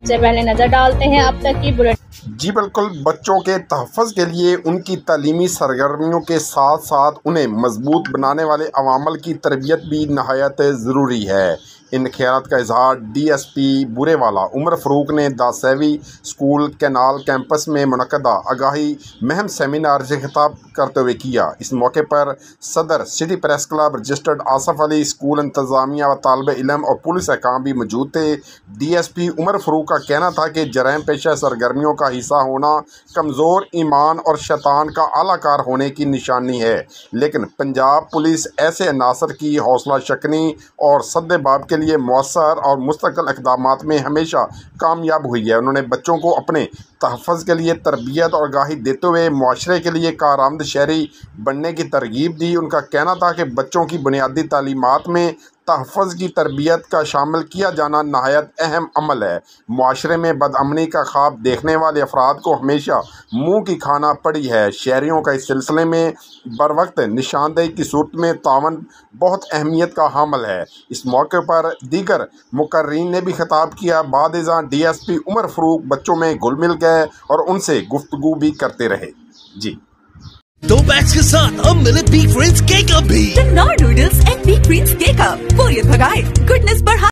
سے پہلے نظر ڈالتے ہیں اب تک کی بلیٹن۔ جی بالکل، بچوں کے تحفظ کے لیے ان کی تعلیمی سرگرمیوں کے ساتھ ساتھ انہیں مضبوط بنانے والے عوامل کی تربیت بھی نہایت ضروری ہے۔ ان خیالات کا اظہار ڈی ایس پی بورے والا عمر فاروق نے داسیوی اسکول کینال کیمپس میں منعقدہ آگاہی مہم سیمینار سے خطاب کرتے ہوئے کیا۔ اس موقع پر صدر city press club registered Asif Ali, school انتظامیہ و طالب علم اور پولیس حکام بھی موجود تھے۔ ڈی ایس پی عمر فاروق کا کہنا تھا کہ جرائم پیشہ سرگرمیوں کا حصہ ہونا کمزور ایمان اور شیطان کا اعلی کار ہونے کی نشانی ہے، لیکن پنجاب پولیس ایسے عناصر کی حوصلہ شکنی اور سد باب کے لیے مؤثر اور مستقل اقدامات میں ہمیشہ کامیاب ہوئی ہے۔ انہوں نے بچوں کو اپنے تحفظ کے لیے تربیت اور آگاہی دیتے ہوئے معاشرے کے لیے کارآمد شہری بننے کی ترغیب دی۔ ان کا کہنا تھا کہ بچوں کی بنیادی تعلیمات میں تحفظ کی تربیت کا شامل کیا جانا نہایت اہم عمل ہے۔ معاشرے میں بدامنی کا خواب دیکھنے والے افراد کو ہمیشہ منہ کی کھانا پڑی ہے۔ شہریوں کا اس سلسلے میں بروقت نشاندہی کی صورت میں تعاون بہت اہمیت کا حامل ہے۔ اس موقع پر دیگر مقررین نے بھی خطاب کیا۔ بعد ازاں ڈی ایس پی عمر فاروق بچوں میں گھل مل گئے اور ان سے گفتگو بھی کرتے رہے۔ جی 2 پیکس کے ساتھ اب ملے بگ فرینڈز کیک اپ بھی۔ Noodles and big friends cake up, بوریت بھگائے، گڈنس بڑھائے۔